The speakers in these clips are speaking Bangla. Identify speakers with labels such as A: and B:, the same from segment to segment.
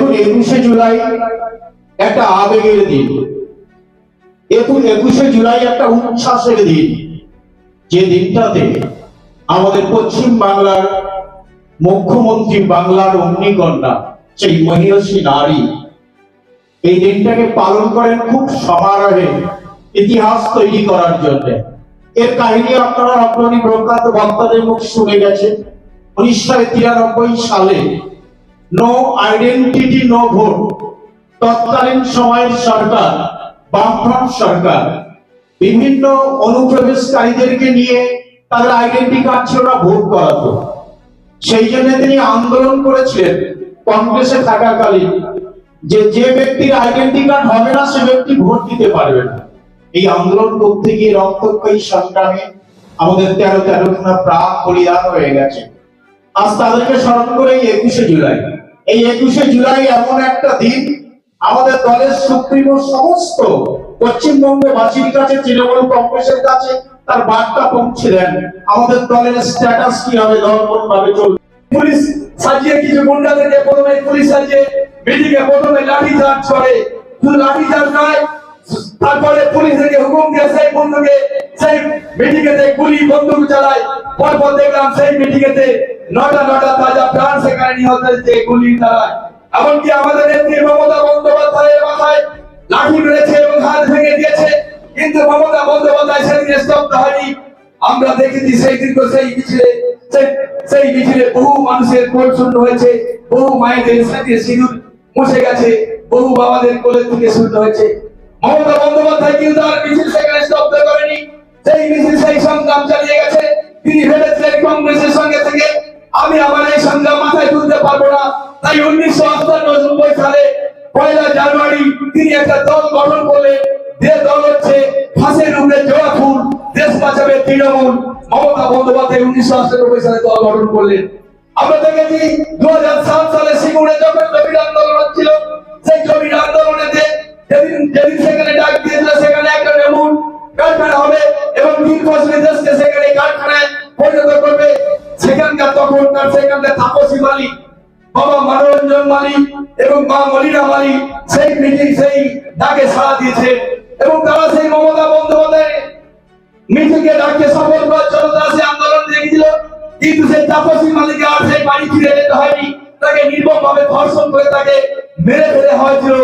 A: দেখুন 21শে জুলাই একটা আবেগের দিন, 21শে জুলাই একটা উচ্ছ্বাসের দিন, যে দিনটাতে আমাদের পশ্চিম বাংলার মুখ্যমন্ত্রী, বাংলার অগ্নিকন্যা, সেই মহিষী নারী এই দিনটাকে পালন করেন খুব সমারোহে, ইতিহাস তৈরি করার জন্য। এর কাহিনী আপনারা অগ্রণী প্রখ্যাত বক্তাদের মুখে শুনে গেছেন। 1993 সালে নো আইডেন্টিটি নো ভোট, তৎকালীন সময়ের সরকার, বামফ্রন্ট সরকার, বিভিন্ন অনুপ্রবেশকারীদেরকে নিয়ে তাদের আইডেন্টি কার্ড ছিল না, ভোট করাতো। সেই জন্য তিনি আন্দোলন করেছিলেন কংগ্রেসে থাকাকালীন, যে ব্যক্তির আইডেন্টি কার্ড হবে না সে ব্যক্তি ভোট দিতে পারবে না। এই আন্দোলন করতে গিয়ে রক্তক্ষয়ী সংগ্রামে আমাদের 13 প্রাণ বলিদান হয়ে গেছে। আজ তাদেরকে স্মরণ করে এই 21শে জুলাই। এই 21শে জুলাই এমন একটা দিন, আমাদের দলের সুপ্রিমো সমস্ত পশ্চিমবঙ্গবাসীর কাছে, তৃণমূল কংগ্রেসের কাছে তার বার্তা পৌঁছে দেন। আমাদের দলের স্ট্যাটাস কি হবে, দল কোন ভাবে চলবে।
B: পুলিশ সাজিয়ে কিছু গুন্ডাদেরকে প্রথমে পুলিশ সাজিয়ে মিটিংয়ে প্রথমে লাঠি চার্জ করে, শুধু লাঠি চার্জ নয়, তারপরে পুলিশকে হুকুম দিয়ে সেই বন্ধুকে সেই মিটিংয়েতে গুলি বন্দুক চালায়। পরপর দেখলাম সেই মিটিংয়েতে নটা তাজা প্রাণ সেখানে নিহত হয়েছে গুলি চালায়। এমনকি আমাদের নেত্রী মমতা বন্দ্যোপাধ্যায়ের মাথায় লাঠি মেরেছে এবং হাত ভেঙে দিয়েছে, কিন্তু মমতা বন্দ্যোপাধ্যায় সেদিন স্তব্ধ হয়নি। আমরা দেখেছি সেই দীর্ঘ সেই মিছিলে বহু মানুষের কোল শূন্য হয়েছে, বহু মায়েদের সাথে সিঁদুর মুছে গেছে, বহু বাবাদের কোলের থেকে শূন্য হয়েছে। মমতা বন্দ্যোপাধ্যায় কিন্তু তার মিছিল সেখানে স্তব্ধ করেনি, সেই মিছিল সেই সংগ্রাম চালিয়ে গেছে। তিনি ভেবেছিলেন কংগ্রেসের সঙ্গে থেকে আমি আমার এই সংগ্রাম মাথায় তুলতে পারবো না, তাই 1998 সালে 1 জানুয়ারি তিনি একটা দল গঠন করলেন। যে দল হচ্ছে ফাঁসের উপরে জোড়া ফুল, দেশ বাঁচাবে তৃণমূল। মমতা বন্দ্যোপাধ্যায় 1998 সালে দল গঠন করলেন। আমরা দেখেছি 2007 সালে সিঙ্গুরে যখন জমির আন্দোলন হচ্ছিল, সেই জমির আন্দোলনেতে যেদিন সেখানে ডাক দিয়েছিল সেখানে একটা এমন কারখানা হবে এবং 3 বছরের দেশকে সেখানে কারখানায় পরিণত করবে, সেখানকার তাপসী মালিক, বাবা মনোরঞ্জন মালিক এবং মা মলিনা মালিক সেই মিটিং সেই ডাকে সাড়া দিয়েছে এবং তারা সেই মমতা বন্দ্যোপাধ্যায় মিটিংকে ডাকে সফল করার জন্য তারা সেই আন্দোলন দেখেছিল। কিন্তু সেই তাপসী মালিককে আর সেই বাড়ি ফিরে যেতে হয়নি, তাকে নির্মমভাবে ধর্ষণ করে তাকে মেরে ফেলে হয়েছিল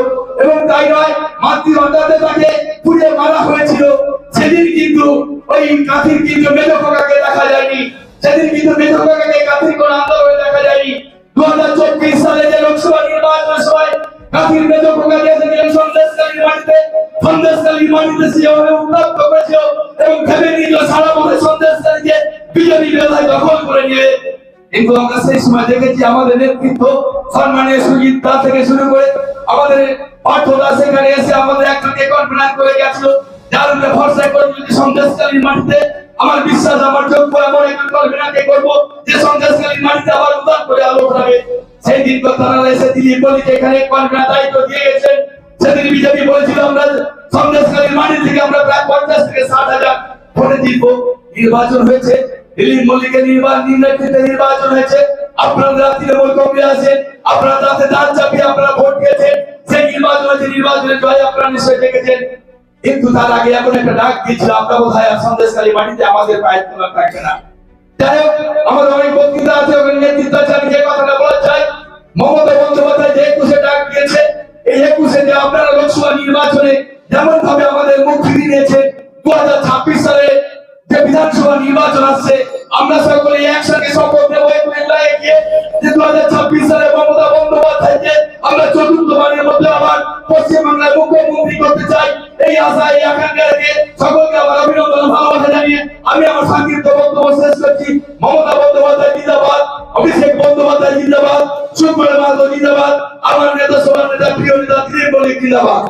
B: এবং তাই নয়, মাতৃভান্ডারে তাকে পুড়িয়ে মারা হয়েছিল। সেদিন কিন্তু ওই কাঁথির কিন্তু মেজো খোকাকে দেখা যায়নি, সেদিন কিন্তু মেজো খোকাকে কাঁথির কোন আন্দোলনে দেখা যায়নি। 2024 সালে যে লোকসভা নির্বাচনের সময় কাঁথির মেজো খোকা দিয়েছিলেন সন্দেশখালীর মাটিতে সেভাবে উত্তপ্ত করেছিল এবং ভেবে নিল সারা বছর সন্দেশখালীকে বিজেপি বেলায় দখল করে নিয়ে। কিন্তু আমরা সেই সময় দেখেছি আমাদের নেতৃত্ব সম্মানীয় সুজিত দা থেকে শুরু করে আমাদের পার্থদা সেখানে এসে আমাদের একটাকে কনফারেন্স করে গেছিল, যার উপরে ভরসা করে যদি সন্দেশখালীর মাটিতে আমার বিশ্বাস, আমার যোগ্য এমন একজন কনফারেন্সকে করবো যে সন্দেশখালীর মাটিতে আবার উদ্ধার করে আলো উঠাবে। সেই দিন তারা এসে দিল্লি বলিতে এখানে কনফারেন্স দায়িত্ব দিয়ে গেছেন। সেদিন বিজেপি বলেছিল আমরা সন্দেশখালীর মাটি থেকে আমরা প্রায় 50 থেকে 60,000 ভোটে জিতবো। নির্বাচন হয়েছে, দিলীপ মল্লিকের নির্বাচন হয়েছে, আপনারা তৃণমূল কংগ্রেস আছেন, আপনারা তাতে দাঁত চাপিয়ে আপনারা ভোট দিয়েছেন, সেই নির্বাচন হয়েছে, নির্বাচনের জয় আপনারা নিশ্চয়ই দেখেছেন। কিন্তু তার আগে এখন একটা ডাক দিয়েছিল, আমরা বোধহয় সন্দেশখালী মাটিতে আমাদের পায়ের তোলা থাকবে না। যাই হোক, আমাদের অনেক বক্তৃতা আছে, নেতৃত্ব আছে, আমি যে কথাটা বলতে চাই, মমতা বন্দ্যোপাধ্যায় যে 21-এ ডাক দিয়েছে, এই 21-এ যে আপনারা লোকসভা নির্বাচনে যেমন ভাবে আমাদের মুখ ফিরিয়ে নিয়েছে, 2026 সালে যে বিধানসভা নির্বাচন আসছে, আমরা সকলে একসাথে শপথ নেব যে 2026 সালে মমতা বন্দ্যোপাধ্যায়কে আমরা চতুর্থবারের মধ্যে আবার পশ্চিমবাংলার মুখ্যমন্ত্রী করতে চাই। এই আশা, এই আকাঙ্ক্ষা রেখে সকলকে আমার অভিনন্দন, ভালোবাসা জানিয়ে আমি আমার সংক্ষিপ্ত বক্তব্য শেষ করছি। মমতা বন্দ্যোপাধ্যায় জিন্দাবাদ, অভিষেক বন্দ্যোপাধ্যায় জিন্দাবাদ, সুব্রত মাহাতো জিন্দাবাদ, আমার নেতা সবার নেতা প্রিয় নেতা দিলীপ মল্লিক জিন্দাবাদ।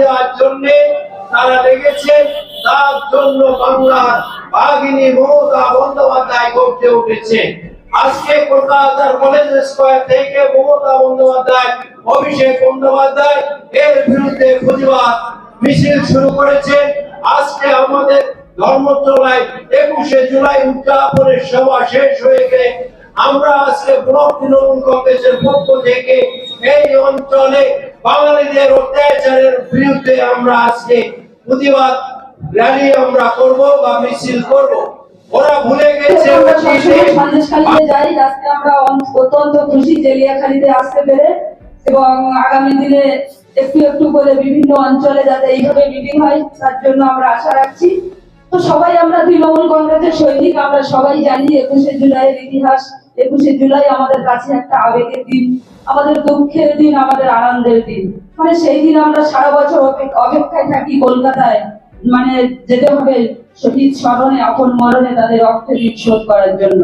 C: দেওয়ার জন্য তারা লেগেছে, তার জন্য বাংলার বাঘিনী মমতা বন্দ্যোপাধ্যায় গর্জে উঠেছে। আজকে কলকাতার কলেজ স্কয়ার থেকে মমতা বন্দ্যোপাধ্যায়, অভিষেক বন্দ্যোপাধ্যায় এর বিরুদ্ধে প্রতিবাদ মিছিল শুরু করেছে। আজকে আমাদের ধর্মতলায় 21শে জুলাই উদযাপনের সভা শেষ হয়ে গেলে আমরা আজকে ব্লক তৃণমূল কংগ্রেসের পক্ষ থেকে এই অঞ্চলে বাঙালিদের অত্যাচারের বিরুদ্ধে আমরা আজকে প্রতিবাদ র্যালি আমরা করব বা মিছিল করব। ওরা ভুলে গেছে
D: আমরা সবসময় সন্দেশখালীতে যাই, আজকে আমরা অত্যন্ত খুশি জেলিয়াখালীতে আসতে পেরে, এবং আগামী দিনে একটু একটু করে বিভিন্ন অঞ্চলে যাতে এইভাবে মিটিং হয় তার জন্য আমরা আশা রাখছি। তো সবাই আমরা তৃণমূল কংগ্রেসের সৈনিক, আমরা সবাই জানি 21শে জুলাইয়ের ইতিহাস। 21শে জুলাই আমাদের কাছে একটা আবেগের দিন, আমাদের দুঃখের দিন, আমাদের আনন্দের দিন। মানে সেই দিন আমরা সারা বছর অপেক্ষায় থাকি কলকাতায়, মানে যেতে হবে শহীদ স্মরণে, আপন মরণে তাদের রক্তের ঋণ শোধ করার জন্য।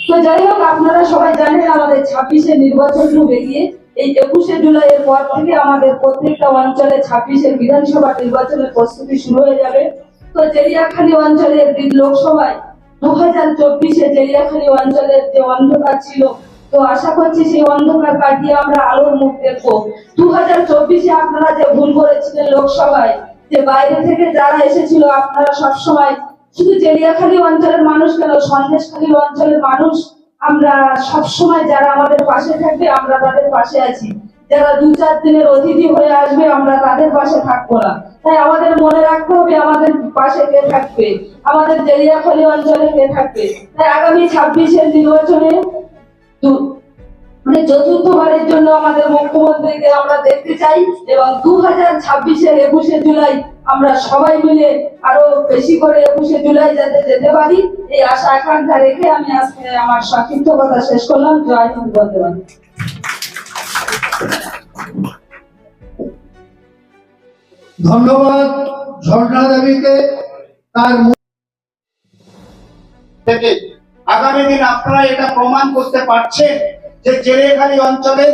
D: তো যাই হোক, আপনারা সবাই জানেন আমাদের 26শে নির্বাচন বেরিয়ে এই 21শে জুলাইয়ের পর থেকে আমাদের প্রত্যেকটা অঞ্চলে 26শে বিধানসভা নির্বাচনের প্রস্তুতি শুরু হয়ে যাবে। তো জেলিয়াখালী অঞ্চলের লোকসভায় 2024-এ জেলিয়াখালী অঞ্চলের যে অন্ধকার ছিল, তো আশা করছি সেই অন্ধকার কাটিয়ে আমরা আলোর মুখ দেখবো। 2024-এ আপনারা যে ভুল করেছিলেন লোকসভায়, যে বাইরে থেকে যারা এসেছিল, আপনারা সবসময় শুধু জেলিয়াখালী অঞ্চলের মানুষ কেন, সন্দেশখালী অঞ্চলের মানুষ, আমরা সবসময় যারা আমাদের পাশে থাকবে আমরা তাদের পাশে আছি, যারা 2-4 দিনের অতিথি হয়ে আসবে আমরা তাদের পাশে থাকবো না। তাই আমাদের মনে রাখতে হবে আমাদের পাশে কে থাকবে, আমাদের জেলিয়াখালী অঞ্চলে কে থাকবে। তাই আগামী 26-এর নির্বাচনে মানে চতুর্থবারের জন্য আমাদের মুখ্যমন্ত্রীকে আমরা দেখতে চাই, এবং 2026-এর 21শে জুলাই আমরা সবাই মিলে আরো বেশি করে 21শে জুলাই যাতে যেতে পারি, এই আশা আকাঙ্ক্ষা রেখে আমি আজকে আমার সংক্ষিপ্ত কথা শেষ করলাম। জয় হিন্দ, বন্দে মাতরম।
E: ধন্যবাদ ঝর্ণা দেবীকে। তার
A: থেকে আগামী দিন আপনারা এটা প্রমাণ করতে পারছেন যে জেলেখালী অঞ্চলের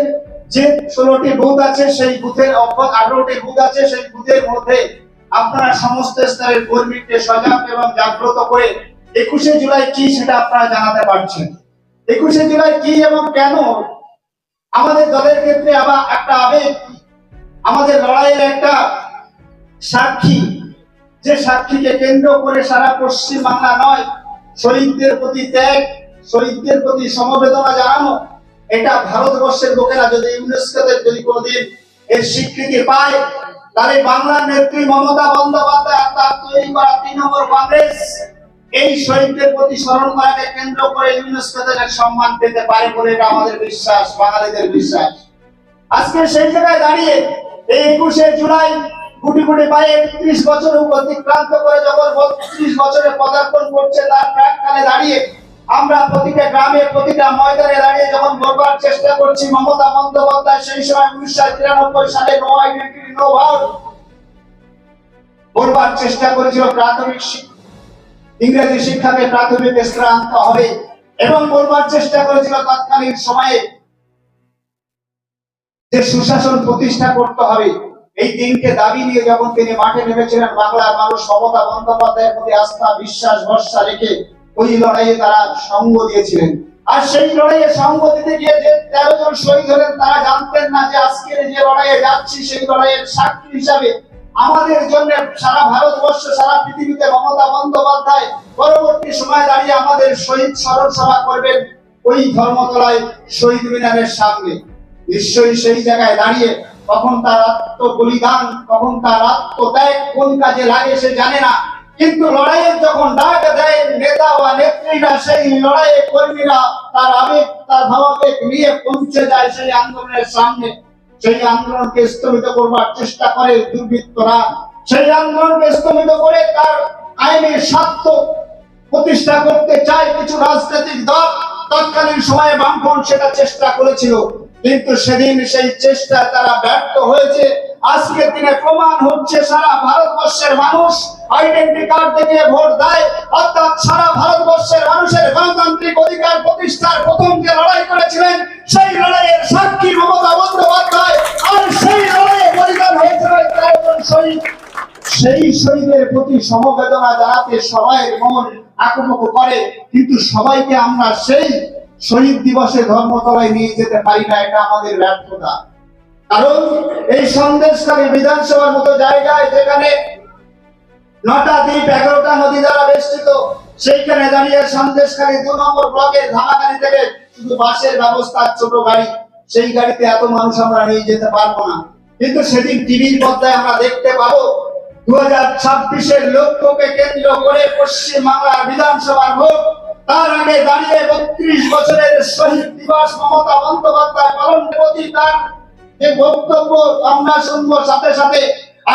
A: যে 16টি বুথ আছে, সেই বুথের 18টি বুথ আছে, সেই বুথের মধ্যে আপনারা সমস্ত স্তরের কর্মীকে সজাগ এবং জাগ্রত করে 21শে জুলাই কি সেটা আপনারা জানাতে পারছেন। 21শে জুলাই কি এবং কেন আমাদের দলের ক্ষেত্রে আবার একটা আবেগ, আমাদের লড়াইয়ের একটা সাক্ষী, যে সাক্ষীকে কেন্দ্র করে সারা পশ্চিম বাংলা নয়, শহীদদের প্রতি ত্যাগ, শহীদদের প্রতি সমবেদনা জানানো, এটা ভারতবর্ষের লোকেরা যদি ইউনেস্কোতে যদি কোনোদিন এর স্বীকৃতি পায়, তাহলে বাংলার নেত্রী মমতা বন্দ্যোপাধ্যায় তার তৈরি করা তৃণমূল কংগ্রেস এই শহীদদের প্রতি স্মরণ করাকে কেন্দ্র করে ইউনেস্কোতে সম্মান পেতে পারে বলে এটা আমাদের বিশ্বাস, বাঙালিদের বিশ্বাস। আজকে সেই জায়গায় দাঁড়িয়ে এই 21শে জুলাই কোটি কোটি পায়ে 30 বছর অতিক্রান্ত করে যখন 32 বছরে পদার্পণ করছে, তার প্রাককালে দাঁড়িয়ে আমরা প্রতিটা গ্রামে, প্রতিটা ময়দানে দাঁড়িয়ে যখন বলবার চেষ্টা করছি, মমতা বন্দ্যোপাধ্যায় সেই সময় 1993 সালে নো আইডেন্টিটি নো ভোট বলবার চেষ্টা করেছিল, প্রাথমিক ইংরেজি শিক্ষাকে প্রাথমিক স্তরে আনতে হবে, এবং বলবার চেষ্টা করেছিল তৎকালীন সময়ে যে সুশাসন প্রতিষ্ঠা করতে হবে। এই তিনটে দাবি নিয়ে যখন তিনি মাঠে নেমেছিলেন, বাংলার মানুষ মমতা বন্দ্যোপাধ্যায়ের প্রতি আস্থা, বিশ্বাস, ভরসা রেখে ওই লড়াইয়ে তারা সঙ্গ দিয়েছিলেন। আর সেই লড়াইয়ে সঙ্গ দিতে গিয়ে যে 13 জন শহীদ হলেন, তারা জানতেন না যে আজকের যে লড়াইয়ে যাচ্ছি সেই লড়াইয়ের সাক্ষী হিসাবে আমাদের জন্য সারা ভারতবর্ষ, সারা পৃথিবীতে মমতা বন্দ্যোপাধ্যায় পরবর্তী সময় দাঁড়িয়ে আমাদের শহীদ স্মরণ সভা করবেন ওই ধর্মতলায় শহীদ মিনারের সামনে। নিশ্চয়ই সেই জায়গায় দাঁড়িয়ে কখন তার আত্মবলিদান, কখন তার আত্মত্যাগ কোন কাজে লাগে সে জানে না, কিন্তু লড়াইয়ের যখন ডাক দেয় নেতা বা নেত্রীরা, সেই লড়াইয়ে কর্মীরা তার আবেগ, তার ভাবাবেগ নিয়ে পৌঁছে যায় সেই আন্দোলনের সামনে। সেই আন্দোলনকে স্থগিত করবার চেষ্টা করে দুর্বৃত্তরা, সেই আন্দোলনকে স্থগিত করে তার আইনের স্বার্থ প্রতিষ্ঠা করতে চায় কিছু রাজনৈতিক দল। তৎকালীন সময়ে বামফ্রন্ট সেটা চেষ্টা করেছিল, কিন্তু সেদিন সেই চেষ্টা তারা ব্যর্থ হয়েছে। আজকের দিনে প্রমাণ হচ্ছে সারা ভারতবর্ষের মানুষ আইডেন্টি কার্ড দেখিয়ে ভোট দেয়, অর্থাৎ সারা ভারতবর্ষের মানুষের গণতান্ত্রিক অধিকার প্রতিষ্ঠার প্রথম যে লড়াই করেছিলেন, সেই লড়াইয়ের সাক্ষী মমতা বন্দ্যোপাধ্যায়। আর সেই লড়াইয়ে বলিদান হয়েছিল 13 জন শহীদ। সেই শহীদের প্রতি সমবেদনা জানাতে সবাই মন আকুমুকু করে, কিন্তু সবাইকে আমরা সেই শহীদ দিবসে ধর্মতলায় নিয়ে যেতে পারি না, এটা আমাদের ব্যর্থতা। কারণ এই সন্দেশখালী বিধানসভার মতো জায়গায় যেখানে
F: 9টা দ্বীপ 11টা নদী দ্বারা বেষ্টিত। সেইখানে দাঁড়িয়ে সন্দেশখালী 2 নম্বর ব্লকের ধামাখালী থেকে শুধু বাসের ব্যবস্থা, ছোট গাড়ি, সেই গাড়িতে এত মানুষ আমরা নিয়ে যেতে পারবো না। কিন্তু সেদিন টিভির পর্দায় আমরা দেখতে পাবো 2026-এর লক্ষ্যকে কেন্দ্র করে পশ্চিম বাংলার বিধানসভার ভোট, তার আগে দাঁড়িয়ে 32 বছরের শহীদ দিবস মমতা বন্দ্যোপাধ্যায় পালন প্রতি তার যে বক্তব্য আমরা শুনবো, সাথে সাথে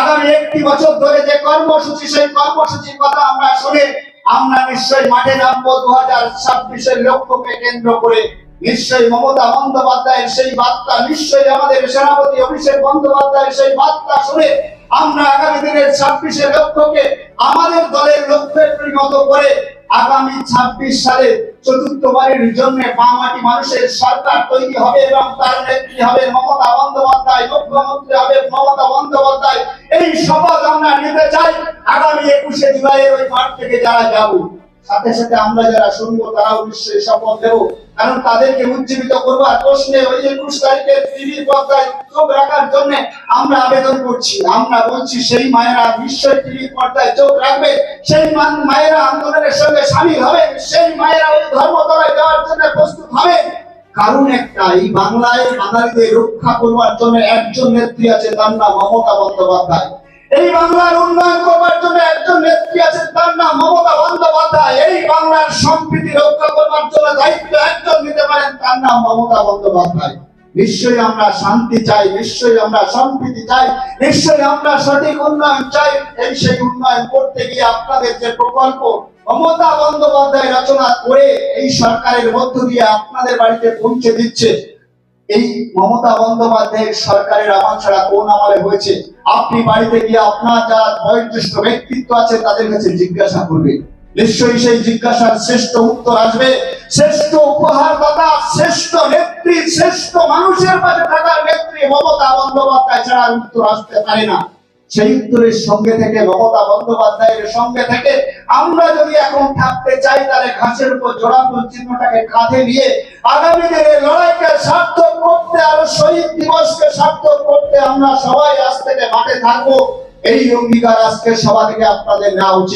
F: আগামী 1 বছর ধরে যে কর্মসূচি, সেই কর্মসূচির কথা আমরা শুনে আমরা নিশ্চয়ই মাঠে নামবো 2026-এর লক্ষ্যকে কেন্দ্র করে। নিশ্চয়ই মমতা বন্দ্যোপাধ্যায়ের সেই বার্তা, নিশ্চয়ই আমাদের সেনাপতি অভিষেক বন্দ্যোপাধ্যায়ের সেই বার্তা শুনে আমরা আগামী দিনের 26-এর লক্ষ্যকে আমাদের দলের লক্ষ্যে পরিণত করে আগামী 26 সালে চতুর্থবারের জন্য বামাটি মানুষের সরকার তৈরি হবে এবং তার নেত্রী হবে মমতা বন্দ্যোপাধ্যায়, মুখ্যমন্ত্রী হবে মমতা বন্দ্যোপাধ্যায়। এই শপথ আমরা নিতে চাই আগামী 21শে জুলাইয়ের ওই মাঠ থেকে যারা যাব। সাথে সাথে আমরা যারা শুনবো তারাও নিশ্চয়ই শপথ দেব, কারণ তাদেরকে উজ্জীবিত করবার প্রশ্নে ওই 21 তারিখের টিভির পর্দায় চোখ রাখার জন্য আমরা আবেদন করছি। আমরা বলছি সেই মায়েরা নিশ্চয়ই টিভির পর্দায় চোখ রাখবে, সেই মায়েরা আন্দোলনের সঙ্গে সামিল হবে, সেই মায়েরা ওই ধর্মতলায় যাওয়ার জন্য প্রস্তুত হবে। কারণ একটা, এই বাংলায় বাঙালিদের রক্ষা করবার জন্য একজন নেত্রী আছে, তার নাম মমতা বন্দ্যোপাধ্যায়। এই বাংলার উন্নয়ন করবার জন্য একজন নেত্রী আছেন, তার নাম মমতা বন্দ্যোপাধ্যায়। এই বাংলার সম্প্রীতি রক্ষা করবার জন্য দায়িত্ব একজন নিতে পারেন, তার নাম মমতা বন্দ্যোপাধ্যায়। নিশ্চয়ই আমরা শান্তি চাই, নিশ্চয়ই আমরা সম্প্রীতি চাই, নিশ্চয়ই আমরা সঠিক উন্নয়ন চাই। এই সেই উন্নয়ন করতে গিয়ে আপনাদের যে প্রকল্প মমতা বন্দ্যোপাধ্যায় রচনা করে এই সরকারের মধ্য দিয়ে আপনাদের বাড়িতে পৌঁছে দিচ্ছে, এই মমতা বন্দ্যোপাধ্যায়ের সরকারের আমল ছাড়া কোন আমলে হয়েছে? আপনি বাড়িতে গিয়ে আপনার যারা বয়োজ্যেষ্ঠ ব্যক্তিত্ব আছে তাদের কাছে জিজ্ঞাসা করবেন, নিশ্চয়ই সেই জিজ্ঞাসার শ্রেষ্ঠ উত্তর আসবে। শ্রেষ্ঠ উপহারদাতা, শ্রেষ্ঠ নেত্রী, শ্রেষ্ঠ মানুষের পাশে থাকার নেত্রী মমতা বন্দ্যোপাধ্যায় ছাড়া উত্তর আসতে পারে না। সেই উত্তরের সঙ্গে থেকে, মমতা বন্দ্যোপাধ্যায়ের সঙ্গে থেকে আমরা যদি এখন থাকতে চাই, তাহলে ঘাসের উপর জোড়াফুল চিহ্নটাকে কাঁধে নিয়ে আগামী দিনের লড়াইকে সার্থক করতে, আর শহীদ দিবসকে সার্থক করতে আমরা সবাই আজ থেকে মাঠে থাকবো। এই অঙ্গীকার আজকে সভা থেকে আপনাদের নেওয়া উচিত।